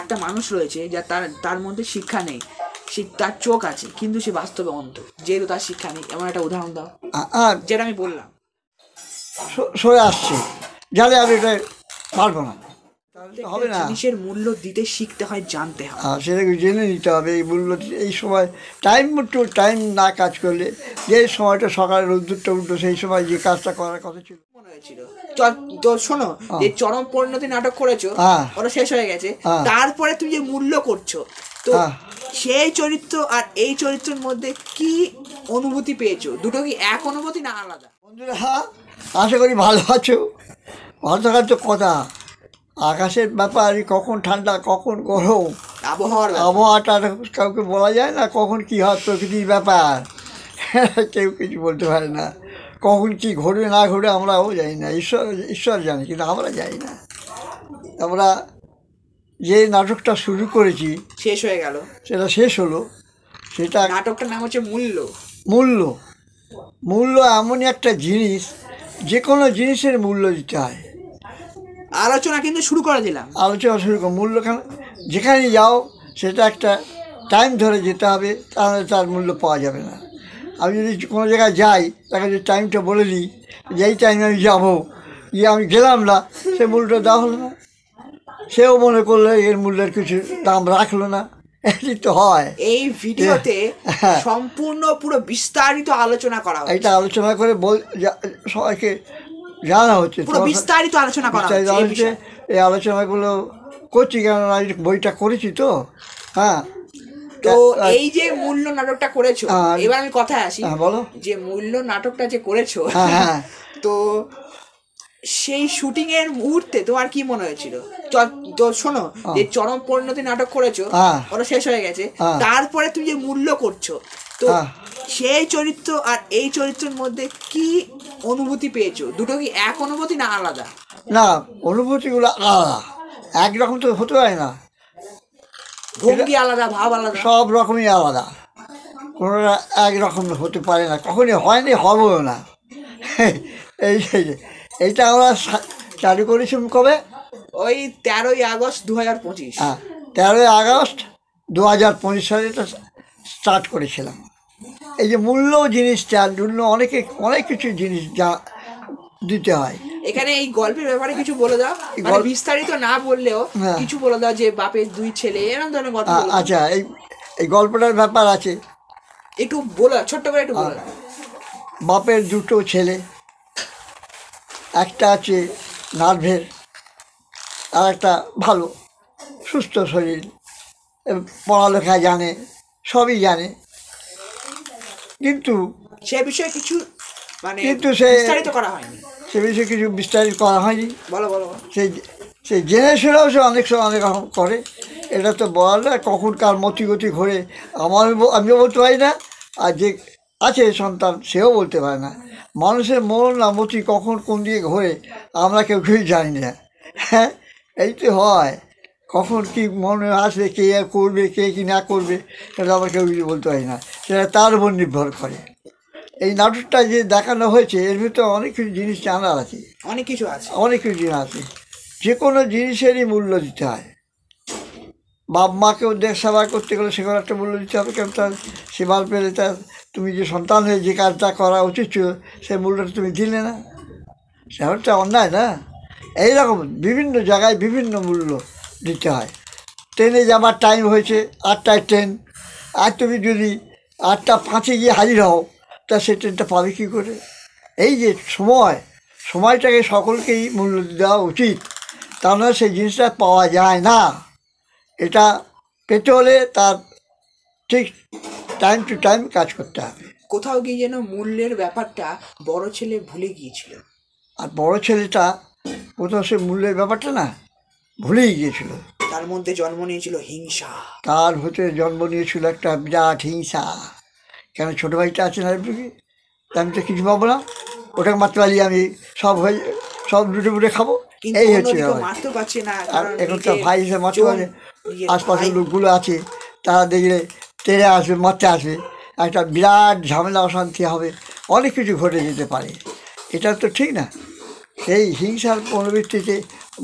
একটা মানুষ রয়েছে যা তার মধ্যে শিক্ষা নেই, সে তার চোখ আছে কিন্তু সে বাস্তবে অন্ধ, যেহেতু তার শিক্ষা নেই। এমন একটা উদাহরণ দাও। যেটা আমি বললাম সরে আসছে, জানে আমি এটা পারবো না, হবে না। জিনিসের মূল্য দিতে শিখতে হয়, জানতে হয়, সেটাকে জেনে নিতে হবে এই মূল্য। এই সময় টাইম টু টাইম না কাজ করলে, যে সময়টা সকালে রোদ্দুরটা উঠতো সেই সময় যে কাজটা করার কথা ছিল মনে হয়েছিল। তো শোনো, যে চরম পরিণতি নাটক করেছো ওটা শেষ হয়ে গেছে, তারপরে তুমি যে মূল্য করছো, তো সেই চরিত্র আর এই চরিত্রের মধ্যে কি অনুভূতি পেয়েছো? দুটো কি এক অনুভূতি না আলাদা? বন্ধুরা, আশা করি ভালো আছো। ভালো থাকার তো কথা, আকাশের ব্যাপার, কখন ঠান্ডা কখন গরম, আবহাওয়াটা কাউকে বলা যায় না, কখন কী হয়, প্রকৃতির ব্যাপার কেউ কিছু বলতে পারে না। কখন কি ঘটবে না ঘটবে আমরাও জানি না, ঈশ্বর জানি, কিন্তু আমরা জানি না। আমরা যে নাটকটা শুরু করেছি শেষ হয়ে গেল, সেটা শেষ হলো। সেটা নাটকটার নাম হচ্ছে মূল্য। মূল্য মূল্য এমনই একটা জিনিস, যে কোনো জিনিসের মূল্য দিতে হয়। আলোচনা কিন্তু শুরু করে দিলাম, আলোচনা শুরু করো। মূল্য যেখানে যাও সেটা একটা টাইম ধরে যেতে হবে, তাহলে তার মূল্য পাওয়া যাবে না। আমি যদি কোনো জায়গায় যাই, তাকে যদি টাইমটা বলে দিই যে এই টাইমে আমি যাবো, গিয়ে আমি গেলাম না, সে মূল্যটা দেওয়া হলো না, সেও মনে করলো এর মূল্যের কিছু দাম রাখলো না। এটি তো হয়। এই ভিডিওতে সম্পূর্ণ পুরো বিস্তারিত আলোচনা করা হচ্ছে, এটা আলোচনা করে সবাইকে জানা হচ্ছে, পুরো বিস্তারিত আলোচনা করা হচ্ছে। এই আলোচনাগুলো করছি কেননা বইটা করেছি তো। হ্যাঁ, তো এই যে মূল্য নাটকটা করেছো, এবার আমি কথায় আসি। বলো। যে মূল্য নাটকটা যে করেছো, তো সেই শুটিং এর মুহূর্তে তোমার কি মনে হয়েছিল? তো শোনো, যে চরম পরিণতি নাটক করেছো ওটা শেষ হয়ে গেছে, তারপরে তুমি যে মূল্য করছো, তো সেই চরিত্র আর এই চরিত্রের মধ্যে কি অনুভূতি পেয়েছো? দুটো কি এক অনুভূতি না আলাদা? না, অনুভূতিগুলো আলাদা, একরকম তো হতে পারে না। ভঙ্গি আলাদা, ভাব আলাদা, সব রকমই আলাদা, কোনোটা একরকম হতে পারে না, কখনই হয়নি, হবেও না। এইটা আমরা চালু করেছি কবে? ওই 13ই আগস্ট 2025। হ্যাঁ, 13ই আগস্ট 2025 সালে এটা স্টার্ট করেছিলাম। এই যে মূল্য জিনিসটার জন্য অনেক কিছু জিনিস যা দিতে হয়। এখানে এই গল্পের ব্যাপারে কিছু বলে দাও, বিস্তারিত না বললেও কিছু বলে দাও, যে বাপের দুই ছেলে, এরকম ধরনের গল্প। আচ্ছা, এই গল্পটার ব্যাপার আছে, একটু বলো, ছোট্ট করে একটু বলো। বাপের দুটো ছেলে, একটা আছে নার্ভের, আর একটা ভালো সুস্থ শরীর, পড়ালেখা জানে, সবই জানে, কিন্তু সে বিষয়ে কিছু বিস্তারিত করা হয়নি। সে বিষয়ে কিছু বিস্তারিত করা হয়নি। বলো বলো। সেই জেনে শুনেও সে অনেক সময় অনেক রকম করে। এটা তো বলা যায় কখন কার মতিগতি ঘোরে, আমিও বলতে পারি না, আর যে আছে সন্তান সেও বলতে পারে না। মানুষের মন না মতি কখন কোন দিকে ঘোরে আমরা কেউই জানি না। হ্যাঁ, এই তো হয়, কখন কি মনে আসবে, কে করবে কে কি না করবে, সেটা আমরা কেউ কিছু বলতে পারি না, সেটা তার উপর নির্ভর করে। এই নাটকটা যে দেখানো হয়েছে এর ভিতরে অনেক কিছু জিনিস জানার আছে, অনেক কিছু জিনিস আছে। যে কোনো জিনিসেরই মূল্য দিতে হয়। বাপ মাকেও দেশ সেবা করতে গেলে সেখানে একটা মূল্য দিতে হবে, কেন তার সেবার পেলে তার তুমি যে সন্তান হয়ে যে কাজটা করা উচিত ছিল সেই মূল্যটা তুমি দিলে না, সেটা অন্যায় না? এইরকম বিভিন্ন জায়গায় বিভিন্ন মূল্য দিতে হয়। ট্রেনে যাবার টাইম হয়েছে 8টায় ট্রেন, আর তুমি যদি 8:05 গিয়ে হাজির হও, তা সেই ট্রেনটা পাবে কী করে? এই যে সময়টাকে সকলকেই মূল্য দেওয়া উচিত, তা নয় সেই জিনিসটা পাওয়া যায় না। এটা পেতে হলে তার ঠিক টাইম টু টাইম কাজ করতে হবে। কোথাও গিয়ে যেন মূল্যের ব্যাপারটা বড় ছেলে ভুলে গিয়েছিল, আর বড় ছেলেটা কোথাও সে মূল্যের ব্যাপারটা না ভুলেই গিয়েছিল। তার মধ্যে জন্ম নিয়েছিল হিংসা, তার ভিতরে জন্ম নিয়েছিল একটা বিরাট হিংসা। কেন ছোটো ভাইটা আছে না, আমি তো কিছু পাবো না, ওটাকে মারতে পারি আমি, সব লুটে বুটে খাবো, এই হচ্ছে। আর এখন তো ভাই হিসেবে মারতে পারে, আশপাশের লোকগুলো আছে তারা দেখলে তেড়ে আসবে, মারতে আসবে, একটা বিরাট ঝামেলা অশান্তি হবে, অনেক কিছু ঘটে যেতে পারে। এটা তো ঠিক না। সেই হিংসার প্রবৃত্তিতে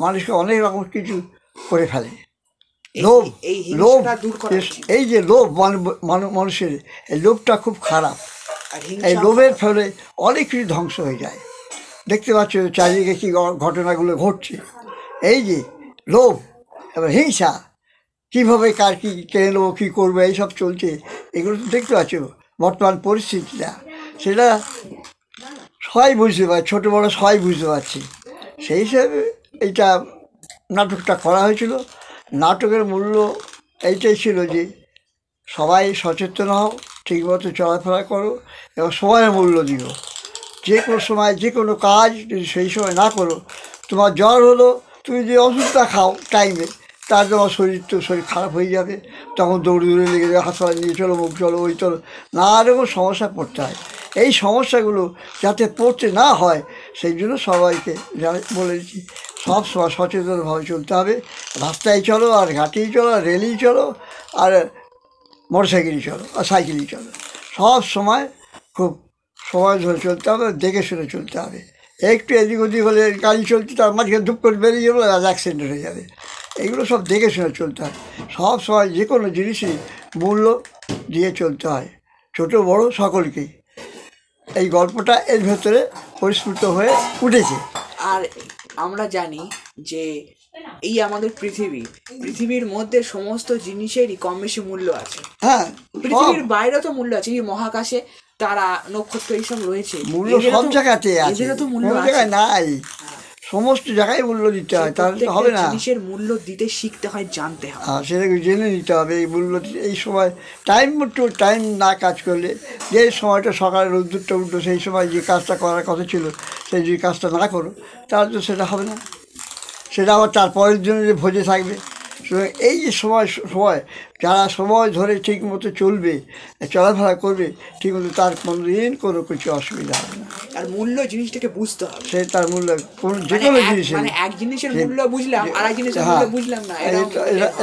মানুষকে অনেক রকম কিছু করে ফেলে। লোভ এই লোভ হিংসাটা দূর করা উচিত। এই যে লোভ মানুষের এই লোভটা খুব খারাপ। আর এই হিংসা লোভের ফলে অনেক কিছু ধ্বংস হয়ে যায়। দেখতে পাচ্ছ চারিদিকে কী ঘটনাগুলো ঘটছে। এই যে লোভ এবার হিংসা, কীভাবে কার কী কেড়ে নেবো, কী করবো, এইসব চলছে। এগুলো তো দেখতে পাচ্ছ বর্তমান পরিস্থিতিটা, সেটা সবাই বুঝতে পারে, ছোটো বড়ো সবাই বুঝতে পারছে। সেই হিসাবে এইটা নাটকটা করা হয়েছিল। নাটকের মূল্য এইটাই ছিল যে সবাই সচেতন হও, ঠিকমতো চলাফেরা করো এবং সময়ের মূল্য দিও। যে কোনো সময় যে কোনো কাজ যদি সেই সময় না করো, তোমার জ্বর হলো, তুমি যে ওষুধটা খাও টাইমে, তার তোমার শরীর খারাপ হয়ে যাবে, তখন দৌড়ে লেগে যাবে, হাসপাতাল নিয়ে চলো, মুখ চলো, ওই চলো, নানা রকম সমস্যা পড়তে হয়। এই সমস্যাগুলো যাতে পড়তে না হয় সেই জন্য সবাইকে বলে দিচ্ছি, সব সময় সচেতনভাবে চলতে হবে। রাস্তায় চলো, আর ঘাটেই চলো, আর রেলেই চলো, আর মোটরসাইকেলই চলো, আর সাইকেলই চলো, সব সময় খুব সময় ধরে চলতে হবে, দেখে শুনে চলতে হবে। একটু এদিক ওদিক হলে গাড়ি চলতে, তার মাঝখানে ধূপ করে বেরিয়ে যাবো, আর অ্যাক্সিডেন্ট হয়ে যাবে। এইগুলো সব দেখে শুনে চলতে হয়। সব সময় যে কোনো জিনিসই মূল্য দিয়ে চলতে হয়, ছোটো বড়ো সকলকেই। এই গল্পটা এর ভেতরে পরিস্ফুট হয়ে উঠেছে। আর আমরা জানি যে এই আমাদের পৃথিবীর মধ্যে সমস্ত জিনিসেরই কম বেশি মূল্য আছে। হ্যাঁ, পৃথিবীর বাইরে তো মূল্য আছে, এই মহাকাশে তারা, নক্ষত্র এইসব রয়েছে, মূল্য সব জায়গাতে আছে, এদেরও তো মূল্য কোনো আছে। জায়গায় নাই, সমস্ত জায়গায় মূল্য দিতে হয়, তাহলে তো হবে না। জিনিসের মূল্য দিতে শিখতে হয়, জানতে হয়। হ্যাঁ, সেটাকে জেনে নিতে হবে এই মূল্য। এই সময় টাইম না কাজ করলে, যে সময়টা সকালে রোদ্দুরটা উঠলো, সেই সময় যে কাজটা করার কথা ছিল, সেই যে কাজটা না করো, তাহলে তো সেটা হবে না। সেটা আবার তারপরের জন্য যে ভোজে থাকবে। এই যে সময় যারা সময় ধরে ঠিক মতো চলবে, চলাফেরা করবে ঠিক মতো, তার কোনোদিন কোনো কিছু অসুবিধা হবে না। আর মূল্য জিনিসটাকে বুঝতে হবে। সে তার মূল্য কোনো যে কোনো জিনিসের, মানে এক জিনিসের মূল্য বুঝলাম, আর এক জিনিসের মূল্য বুঝলাম না,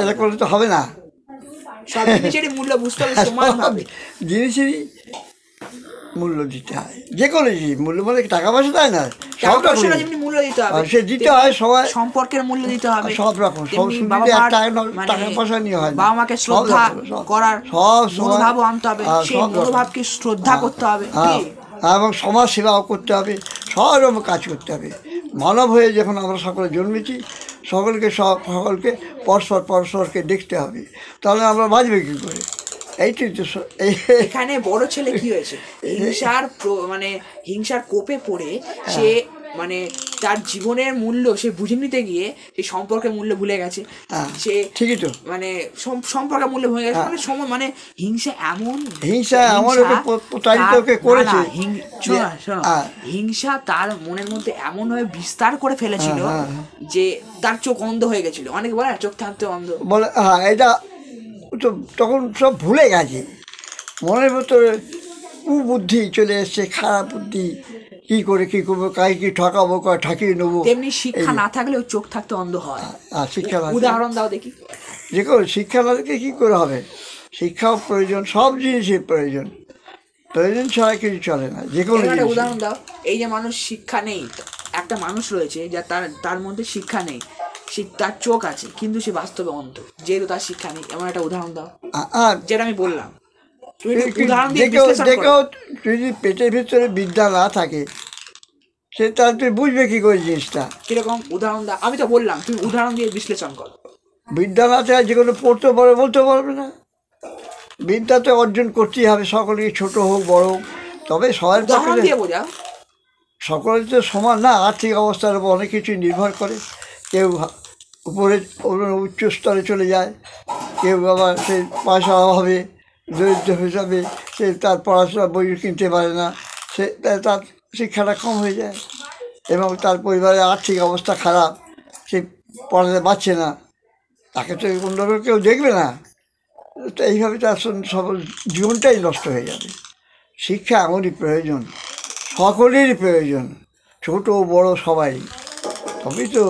এটা করলে তো হবে না। সব জিনিসেরই মূল্য বুঝতে হবে সমানভাবে। জিনিসেরই মূল্য দিতে হয়, যে কোনো জিনিস মূল্য মানে টাকা পয়সা দেয় না, সবটা যেমনি মূল্য দিতে হবে, সে দিতে হয় সবাই, সম্পর্কের মূল্য দিতে হবে সব রকম। সব টাকা পয়সা নিয়ে হয় না, বাবা মাকে শ্রদ্ধা করার মনোভাবও আনতে হবে, সেই মনোভাবকে শ্রদ্ধা করতে হবে, এবং সমাজ সেবাও করতে হবে, সব রকম কাজ করতে হবে। মানব হয়ে যখন আমরা সকলে জন্মেছি, সকলকে পরস্পরকে দেখতে হবে, তাহলে আমরা বাঁচবে কী করে? এইটাই তো এখানে বড় ছেলে কি হয়েছে, হিংসার কোপে পড়ে সে তার জীবনের মূল্য সে বুঝে নিতে গিয়ে সেই সম্পর্কের মূল্য ভুলে গেছে। সে ঠিকই তো, সম্পর্কের মূল্য ভুলে গেছে, হিংসা এমন করেছে, হিংসা তার মনের মধ্যে এমন ভাবে বিস্তার করে ফেলেছিল যে তার চোখ অন্ধ হয়ে গেছিল। অনেকে বলে চোখ থাকতে অন্ধ বলে, হ্যাঁ, এটা তো তখন সব ভুলে গেছে, মনের ভিতরে কুবুদ্ধি চলে এসছে, খারাপ বুদ্ধি, কী করবো, কাকে কি ঠকাবো, ঠকিয়ে নেবো। তেমনি শিক্ষা না থাকলেও চোখ থাকতে অন্ধ হয়। শিক্ষা উদাহরণ দাও দেখি। যে কোনো শিক্ষা না থাকলে কী করে হবে? শিক্ষাও প্রয়োজন, সব জিনিসের প্রয়োজন ছাড়া কিছু চলে না। যে কোনো উদাহরণ দাও। এই যে মানুষ শিক্ষা নেই, একটা মানুষ রয়েছে যা তার মধ্যে শিক্ষা নেই, তার চোখ আছে কিন্তু সে বাস্তবে অন্ধ, যেহেতু তার শিক্ষা নেই। এমন একটা উদাহরণ দাও, যেটা আমি বললাম। যদি পেটের ভিতরে বিদ্যা না থাকে, সে তার তুই বুঝবে কি করে জিনিসটা? কিরকম উদাহরণ দাও? আমি তো বললাম, তুমি উদাহরণ দিয়ে বিশ্লেষণ করো। বিদ্যা না থাকে যে কোনো পড়তে পারবে, বলতে পারবে না। বিদ্যা তো অর্জন করতেই হবে, সকলকে, ছোট হোক বড় হোক। তবে সবার সকলের তো সমান না, আর্থিক অবস্থার উপর অনেক কিছু নির্ভর করে। কেউ উপরে উচ্চ স্তরে চলে যায়, কেউ আবার সে পয়সার অভাবে দরিদ্র হিসাবে সে তার পড়াশোনা বই কিনতে পারে না, সে তার শিক্ষাটা কম হয়ে যায়, এবং তার পরিবারের আর্থিক অবস্থা খারাপ, সে পড়াতে পারছে না, তাকে তো অন্যরকম কেউ দেখবে না। তো এইভাবে তার সকল জীবনটাই নষ্ট হয়ে যাবে। শিক্ষা এমনই প্রয়োজন, সকলেরই প্রয়োজন, ছোট বড় সবাই। তবেই তো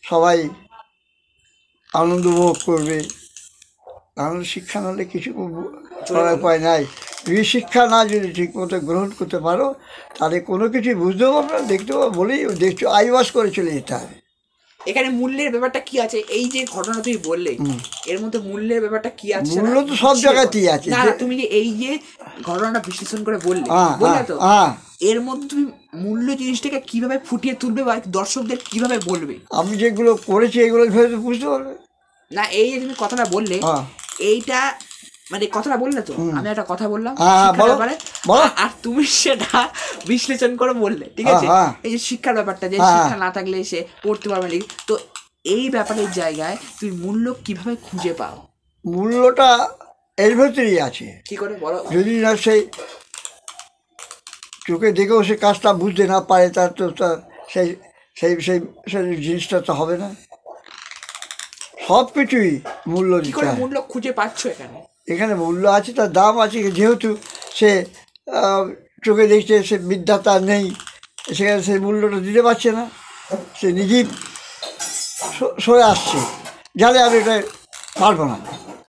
সবাই আনন্দ উপভোগ করবে। কারণ শিক্ষা নাহলে কিছু করার উপায় নাই। তুমি শিক্ষা না যদি ঠিকমতো গ্রহণ করতে পারো, তাহলে কোনো কিছুই বুঝতে পারবে না, দেখতে পাবো বলেই দেখছো আইওয়াশ করে চলে যেতে হবে। এখানে মূল্যের ব্যাপারটা কি আছে? এই যে ঘটনা তুমি বললে, এর মধ্যে মূল্যের ব্যাপারটা কি আছে? মূল্য তো সব জায়গাতেই আছে। না তুমি যে এই যে ঘটনাটা বিশ্লেষণ করে বললে তো, এর মধ্যে তুমি মূল্য জিনিসটাকে কিভাবে ফুটিয়ে তুলবে বা দর্শকদের কিভাবে বলবে? আমি যেগুলো করেছি এগুলো ভেবে বুঝতে পারবে না। এই যে তুমি কথাটা বললে, এইটা মানে কথাটা বললে তো, আমি একটা কথা বললাম ব্যাপারে, আর তুমি সেটা বিশ্লেষণ করে বললে, ঠিক আছে? এই যে শিক্ষার ব্যাপারটা, যে শিক্ষা না থাকলে সে পড়তে পারবে না, তো এই ব্যাপারের জায়গায় তুমি মূল্য কিভাবে খুঁজে পাও? মূল্যটা এর ভেতরেই আছে। কি করে বলো? যদি না সেই চোখে দেখেও সে কাজটা বুঝতে না পারে, তার তো সেই সেই সেই সেই জিনিসটা তো হবে না। সব কিছুই মূল্য দিতে হয়। মূল্য খুঁজে পাচ্ছ এখানে? এখানে মূল্য আছে, তার দাম আছে। যেহেতু সে চোখে দেখছে, সে বিদ্যা তার নেই, সেখানে সেই মূল্যটা দিতে পারছে না, সে নিজেই সরে আসছে, জানে আমি এটা পারবো না।